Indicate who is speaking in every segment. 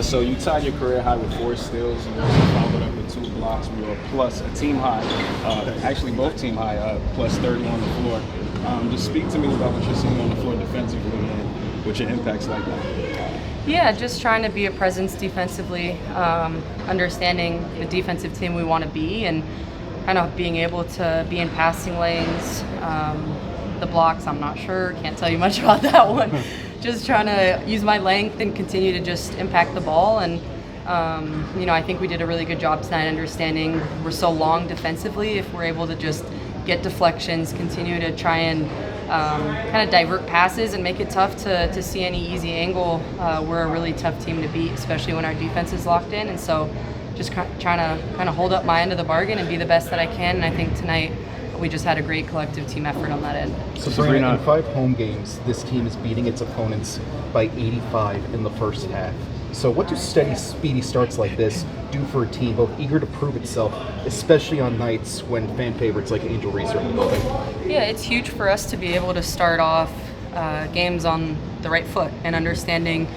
Speaker 1: So you tied your career high with 4 steals. You also followed up with 2 blocks. We were plus a team high, actually both team high, plus 30 on the floor. Just speak to me about what you're seeing on the floor defensively and what your impact's like now.
Speaker 2: Yeah, just trying to be a presence defensively, understanding the defensive team we want to be, and kind of being able to be in passing lanes. The blocks, I'm not sure, can't tell you much about that one. Just trying to use my length and continue to just impact the ball. And I think we did a really good job tonight understanding we're so long defensively. If we're able to just get deflections, continue to try and kind of divert passes and make it tough to see any easy angle, we're a really tough team to beat, especially when our defense is locked in. And so just trying to kind of hold up my end of the bargain and be the best that I can. And I think tonight we just had a great collective team effort on that end.
Speaker 3: Sabrina, in 5 home games, this team is beating its opponents by 85 in the first half. So what do steady, speedy starts like this do for a team both eager to prove itself, especially on nights when fan favorites like Angel Reese are in the building?
Speaker 2: Yeah, it's huge for us to be able to start off games on the right foot and understanding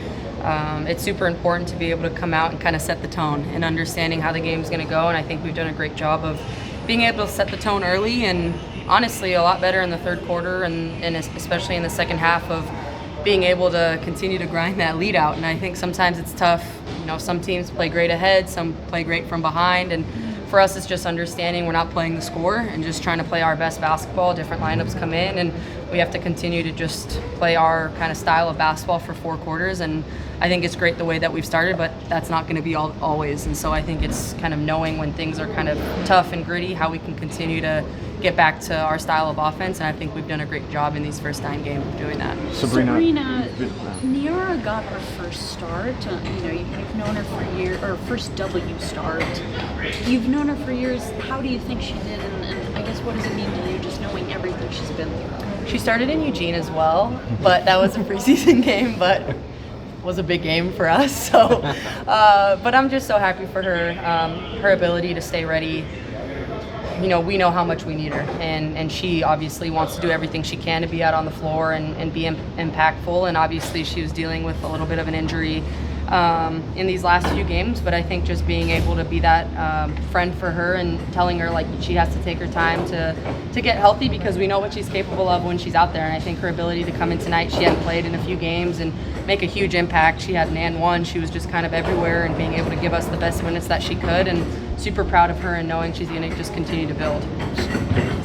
Speaker 2: it's super important to be able to come out and kind of set the tone and understanding how the game's going to go. And I think we've done a great job of being able to set the tone early, and honestly a lot better in the third quarter and especially in the second half of being able to continue to grind that lead out. And I think sometimes it's tough. Some teams play great ahead, some play great from behind, and for us it's just understanding we're not playing the score and just trying to play our best basketball. Different lineups come in and we have to continue to just play our kind of style of basketball for 4 quarters. And I think it's great the way that we've started, but that's not going to be always. And so I think it's kind of knowing when things are kind of tough and gritty, how we can continue to get back to our style of offense. And I think we've done a great job in these first 9 games of doing that.
Speaker 4: Sabrina, Niara got her first start. You've known her for years, or first W start. You've known her for years. How do you think she did? And I guess what does it mean to you just knowing everything she's been through?
Speaker 2: She started in Eugene as well, but that was a preseason game, but was a big game for us. So, but I'm just so happy for her, her ability to stay ready. We know how much we need her, and she obviously wants to do everything she can to be out on the floor and be impactful. And obviously she was dealing with a little bit of an injury in these last few games, but I think just being able to be that friend for her and telling her like she has to take her time to get healthy, because we know what she's capable of when she's out there. And I think her ability to come in tonight, she hadn't played in a few games, and make a huge impact. She had an and one. She was just kind of everywhere and being able to give us the best minutes that she could, and super proud of her and knowing she's going to just continue to build.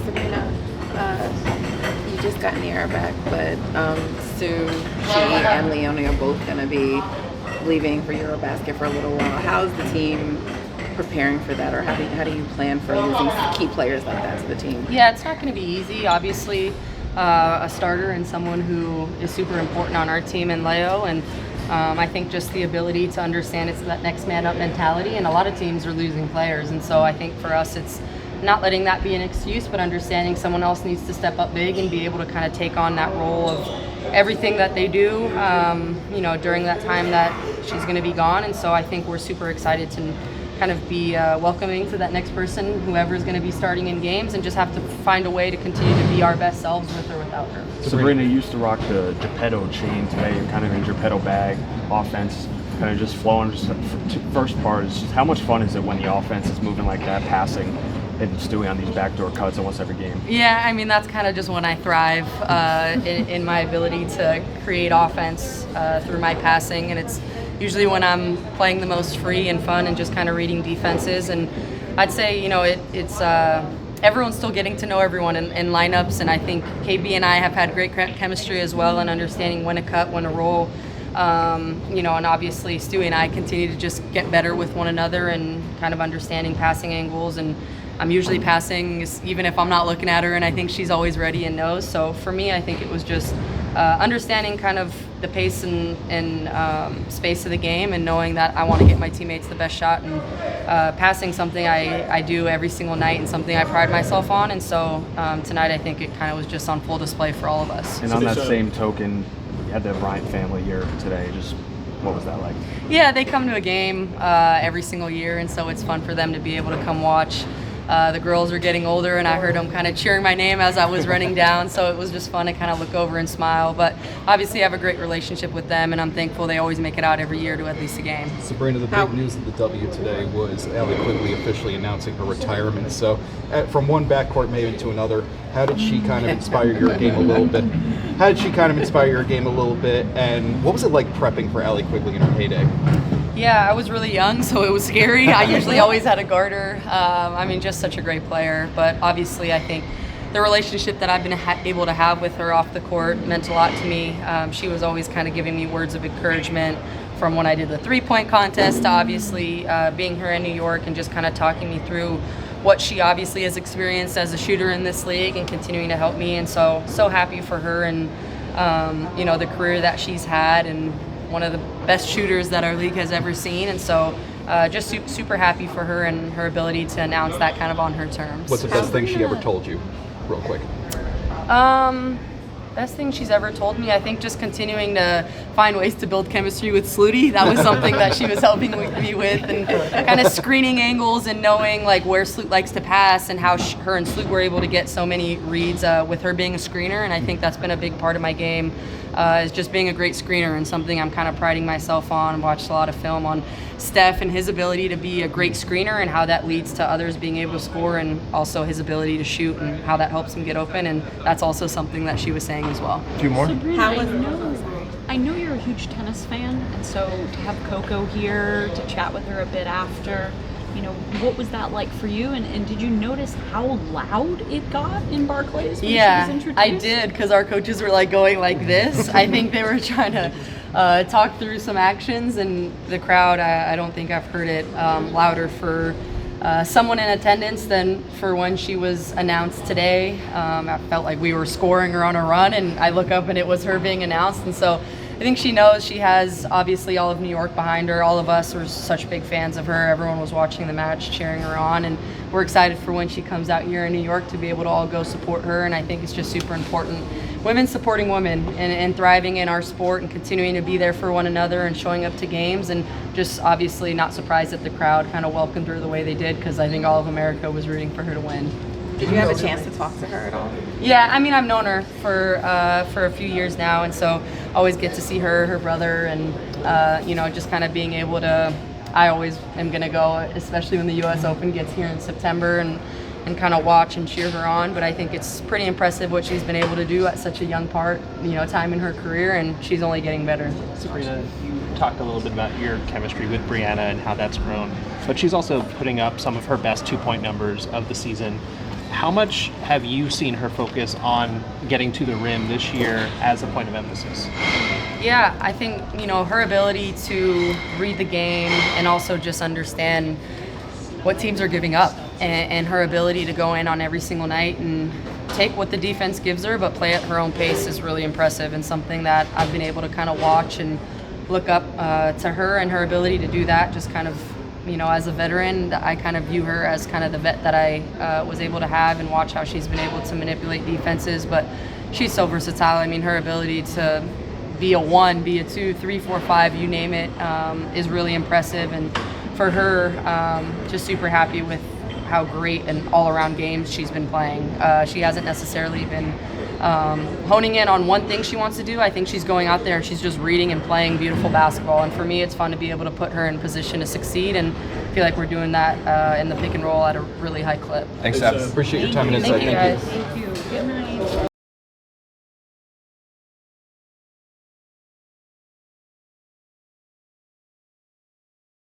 Speaker 5: Sabrina, you just got Niara back, but Sue, she, and Leonie are both going to be leaving for Eurobasket for a little while. How's the team preparing for that, or how do you plan for losing key players like that to the team?
Speaker 2: Yeah, it's not going to be easy. Obviously, a starter and someone who is super important on our team in Leo, and I think just the ability to understand it's that next man up mentality, and a lot of teams are losing players, and so I think for us it's not letting that be an excuse, but understanding someone else needs to step up big and be able to kind of take on that role of everything that they do during that time that she's going to be gone. And so I think we're super excited to kind of be welcoming to that next person, whoever is going to be starting in games, and just have to find a way to continue to be our best selves with or without her.
Speaker 6: Sabrina used to rock the Geppetto chain today, kind of in Geppetto bag offense, kind of just flowing. Just first part is just how much fun is it when the offense is moving like that, passing and just doing on these backdoor cuts almost every game?
Speaker 2: Yeah, I mean that's kind of just when I thrive in my ability to create offense through my passing, and it's usually when I'm playing the most free and fun and just kind of reading defenses. And I'd say it's everyone's still getting to know everyone in lineups, and I think KB and I have had great chemistry as well, and understanding when to cut, when to roll. And obviously Stewie and I continue to just get better with one another and kind of understanding passing angles, and I'm usually passing even if I'm not looking at her, and I think she's always ready and knows. So for me, I think it was just understanding kind of the pace and space of the game, and knowing that I want to get my teammates the best shot, and passing something I do every single night and something I pride myself on. And so tonight I think it kind of was just on full display for all of us.
Speaker 6: And on that same token, you had the Bryant family here today. Just what was that like?
Speaker 2: Yeah, they come to a game every single year, and so it's fun for them to be able to come watch. The girls were getting older, and I heard them kind of cheering my name as I was running down, so it was just fun to kind of look over and smile. But obviously I have a great relationship with them, and I'm thankful they always make it out every year to at least a game.
Speaker 3: Sabrina, the big news of the W today was Allie Quigley officially announcing her retirement. So from one backcourt maybe to another, how did she kind of inspire your game a little bit? How did she kind of inspire your game a little bit, and what was it like prepping for Allie Quigley in her heyday?
Speaker 2: Yeah, I was really young, so it was scary. I usually always had a guarder. I mean, just such a great player. But obviously, I think the relationship that I've been able to have with her off the court meant a lot to me. She was always kind of giving me words of encouragement, from when I did the three-point contest to obviously being here in New York and just kind of talking me through what she obviously has experienced as a shooter in this league and continuing to help me. And so happy for her and the career that she's had, and one of the best shooters that our league has ever seen. And so just super happy for her and her ability to announce that kind of on her terms.
Speaker 3: What's the best thing she ever told you, real quick?
Speaker 2: Best thing she's ever told me, I think just continuing to find ways to build chemistry with Sluty. That was something that she was helping me with, and kind of screening angles and knowing like where Slut likes to pass, and how her and Slut were able to get so many reads with her being a screener. And I think that's been a big part of my game, is just being a great screener, and something I'm kind of priding myself on. Watched a lot of film on Steph and his ability to be a great screener, and how that leads to others being able to score, and also his ability to shoot and how that helps him get open. And that's also something that she was saying as well.
Speaker 6: A few more?
Speaker 4: Sabrina, I know you're a huge tennis fan, and so to have Coco here to chat with her a bit after, what was that like for you? And did you notice how loud it got in Barclays when she was introduced?
Speaker 2: I did, because our coaches were like going like this. I think they were trying to talk through some actions, and the crowd, I don't think I've heard it louder for someone in attendance than for when she was announced today. I felt like we were scoring her on a run, and I look up and it was her being announced. And so I think she knows she has obviously all of New York behind her. All of us were such big fans of her. Everyone was watching the match, cheering her on, and we're excited for when she comes out here in New York to be able to all go support her. And I think it's just super important. Women supporting women and thriving in our sport and continuing to be there for one another and showing up to games, and just obviously not surprised that the crowd kind of welcomed her the way they did, because I think all of America was rooting for her to win.
Speaker 5: Did you have a chance to talk to her at all?
Speaker 2: Yeah, I mean, I've known her for a few years now, and so always get to see her brother, and just kind of being able to. I always am going to go, especially when the U.S. Open gets here in September, and kind of watch and cheer her on. But I think it's pretty impressive what she's been able to do at such a young time in her career, and she's only getting better.
Speaker 7: Sabrina, you talked a little bit about your chemistry with Brianna and how that's grown, but she's also putting up some of her best 2-point numbers of the season. How much have you seen her focus on getting to the rim this year as a point of emphasis?
Speaker 2: Yeah, I think, her ability to read the game and also just understand what teams are giving up, and her ability to go in on every single night and take what the defense gives her but play at her own pace is really impressive, and something that I've been able to kind of watch and look up to her, and her ability to do that just kind of, as a veteran, I kind of view her as kind of the vet that I was able to have, and watch how she's been able to manipulate defenses. But she's so versatile. I mean, her ability to be a 1, be a 2, 3, 4, 5, you name it, is really impressive. And for her, just super happy with how great and all-around games she's been playing. She hasn't necessarily been honing in on one thing she wants to do. I think she's going out there and she's just reading and playing beautiful basketball. And for me, it's fun to be able to put her in position to succeed, and feel like we're doing that in the pick and roll at a really high clip.
Speaker 3: Thanks, Seth. Appreciate your time and insight.
Speaker 2: Thank you, guys.
Speaker 4: Thank you. Good night.